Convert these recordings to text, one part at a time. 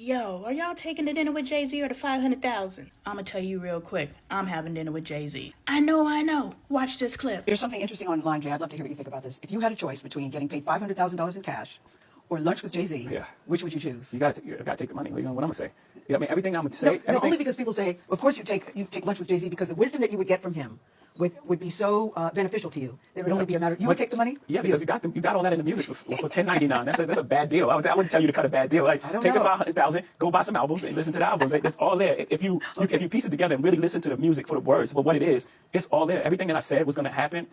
Yo, are y'all taking the dinner with Jay-Z or the 500,000? I'ma tell you real quick. I'm having dinner with Jay-Z. I know. Watch this clip. There's something interesting online, Jay. I'd love to hear what you think about this. If you had a choice between getting paid $500,000 in cash or lunch with Jay-Z, which would you choose? You gotta take the money. What I'm gonna say? Yeah, I mean, everything I'm gonna say. No, only because people say, of course you take lunch with Jay-Z because the wisdom that you would get from him would be so beneficial to you. There would only be a matter. You would take the money? Yeah, because you got all that in the music for $10.99. That's a bad deal. I wouldn't tell you to cut a bad deal. Like, take the $500,000, go buy some albums and listen to the albums. Like, it's all there. If you piece it together and really listen to the music for the words, for what it is, it's all there. Everything that I said was gonna happen.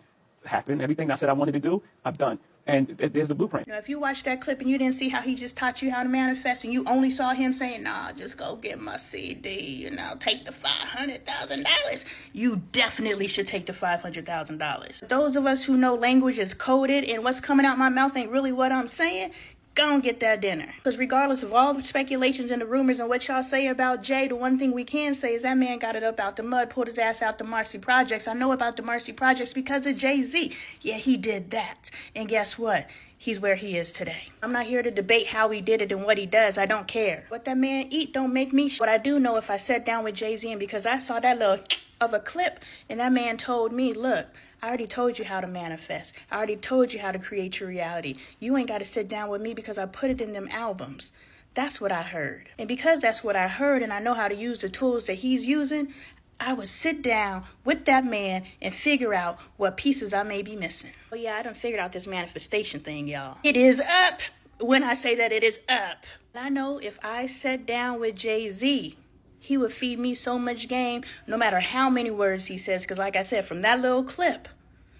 Everything I said I wanted to do, I've done. And there's the blueprint. Now, if you watched that clip and you didn't see how he just taught you how to manifest, and you only saw him saying, nah, just go get my CD, take the $500,000, you definitely should take the $500,000. Those of us who know language is coded and what's coming out my mouth ain't really what I'm saying, go and get that dinner. Because regardless of all the speculations and the rumors and what y'all say about Jay, the one thing we can say is that man got it up out the mud, pulled his ass out the Marcy Projects. I know about the Marcy Projects because of Jay-Z. Yeah, he did that. And guess what? He's where he is today. I'm not here to debate how he did it and what he does. I don't care. What that man eat don't make me What I do know, if I sat down with Jay-Z, and because I saw that little of a clip and that man told me, look, I already told you how to manifest. I already told you how to create your reality. You ain't got to sit down with me because I put it in them albums. That's what I heard. And because that's what I heard and I know how to use the tools that he's using, I would sit down with that man and figure out what pieces I may be missing. Oh yeah, I done figured out this manifestation thing, y'all. It is up when I say that it is up. I know if I sat down with Jay-Z, he would feed me so much game, no matter how many words he says. Because like I said, from that little clip,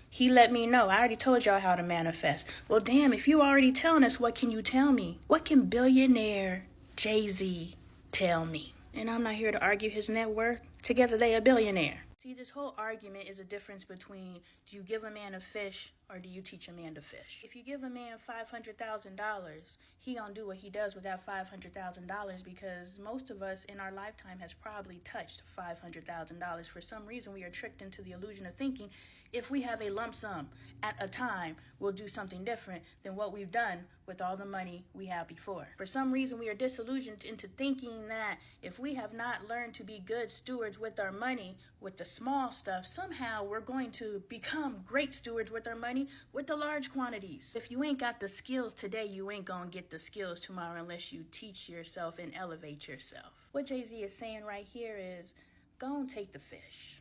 he let me know. I already told y'all how to manifest. Well, damn, if you already telling us, what can you tell me? What can billionaire Jay-Z tell me? And I'm not here to argue his net worth. Together they a billionaire. See, this whole argument is a difference between, do you give a man a fish or do you teach a man to fish? If you give a man $500,000, he gonna do what he does with that $500,000 because most of us in our lifetime has probably touched $500,000. For some reason, we are tricked into the illusion of thinking if we have a lump sum at a time, we'll do something different than what we've done with all the money we had before. For some reason, we are disillusioned into thinking that if we have not learned to be good stewards with our money, with the small stuff, somehow we're going to become great stewards with our money with the large quantities. If you ain't got the skills today, you ain't gonna get the skills tomorrow unless you teach yourself and elevate yourself. What Jay-Z is saying right here is, go and take the fish.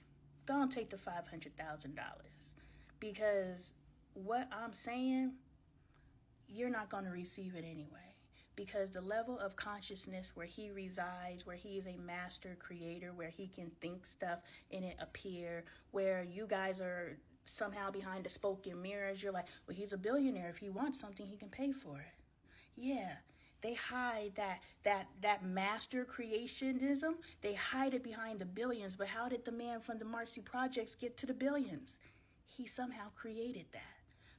Go and take the $500,000. Because what I'm saying, you're not gonna receive it anyway. Because the level of consciousness where he resides, where he is a master creator, where he can think stuff and it appear, where you guys are somehow behind the spoken mirrors, you're like, well, he's a billionaire. If he wants something, he can pay for it. Yeah, they hide that master creationism. They hide it behind the billions. But how did the man from the Marcy Projects get to the billions? He somehow created that.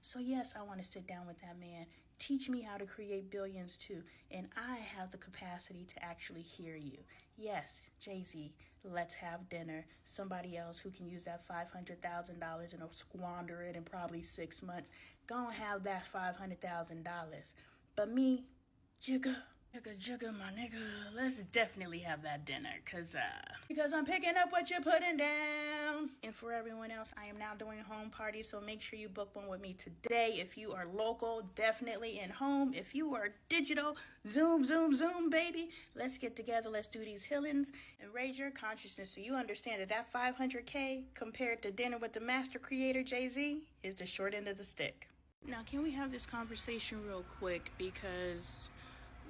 So yes, I want to sit down with that man. Teach me how to create billions too. And I have the capacity to actually hear you. Yes, Jay-Z, let's have dinner. Somebody else who can use that $500,000 and squander it in probably 6 months. Go and have that $500,000. But me, jigga, my nigga, let's definitely have that dinner, because I'm picking up what you're putting down. And for everyone else, I am now doing home parties, so make sure you book one with me today. If you are local, definitely in home. If you are digital, Zoom, baby. Let's get together, let's do these healings, and raise your consciousness so you understand that $500K compared to dinner with the master creator, Jay-Z, is the short end of the stick. Now, can we have this conversation real quick? Because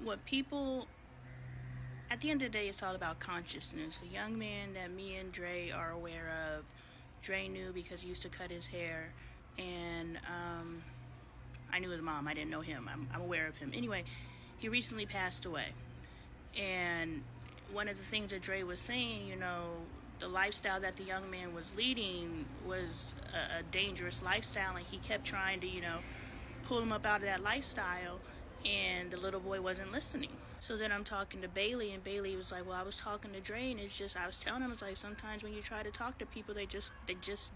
what people, at the end of the day, it's all about consciousness. The young man that me and Dre are aware of, Dre knew because he used to cut his hair, and I knew his mom. I didn't know him. I'm aware of him. Anyway, he recently passed away. And one of the things that Dre was saying, the lifestyle that the young man was leading was a dangerous lifestyle, and he kept trying to, pull him up out of that lifestyle, and the little boy wasn't listening. So then I'm talking to Bailey, and Bailey was like, well, I was talking to Dre, and I was telling him, it's like, sometimes when you try to talk to people, they just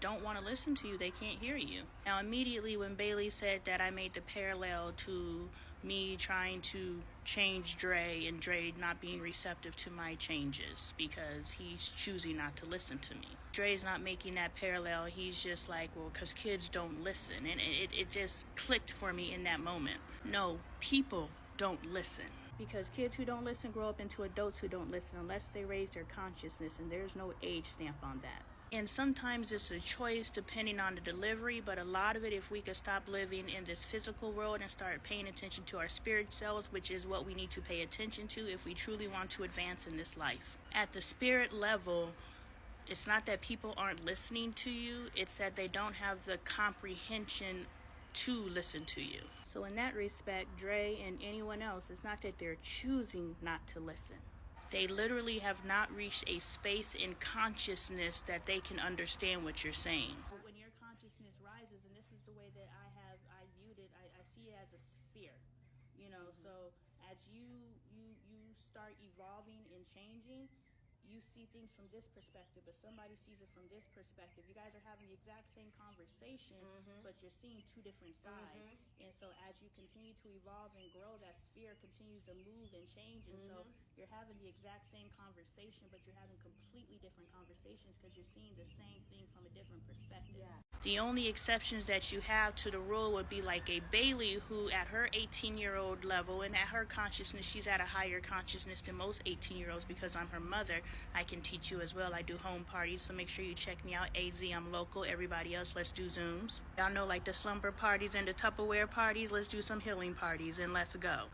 don't want to listen to you. They can't hear you. Now, immediately when Bailey said that, I made the parallel to me trying to change Dre and Dre not being receptive to my changes because he's choosing not to listen to me. Dre's not making that parallel. He's just like, well, because kids don't listen. And it just clicked for me in that moment. No, people don't listen. Because kids who don't listen grow up into adults who don't listen unless they raise their consciousness, and there's no age stamp on that. And sometimes it's a choice depending on the delivery, but a lot of it, if we could stop living in this physical world and start paying attention to our spirit selves, which is what we need to pay attention to if we truly want to advance in this life. At the spirit level, it's not that people aren't listening to you, it's that they don't have the comprehension to listen to you. So in that respect, Dre and anyone else, it's not that they're choosing not to listen. They literally have not reached a space in consciousness that they can understand what you're saying. When your consciousness rises, and this is the way that I viewed it, I see it as a sphere. So as you start evolving and changing, you see things from this perspective, but somebody sees it from this perspective. You guys are having the exact same conversation, but you're seeing two different sides. And so as you continue to evolve and grow, that sphere continues to move and change. And so you're having the exact same conversation, but you're having completely different conversations because you're seeing the same thing from a different perspective. Yeah. The only exceptions that you have to the rule would be like a Bailey who at her 18-year-old level and at her consciousness, she's at a higher consciousness than most 18-year-olds because I'm her mother. I can teach you as well. I do home parties, so make sure you check me out. AZ, I'm local. Everybody else, let's do Zooms. Y'all know like the slumber parties and the Tupperware parties. Let's do some healing parties and let's go.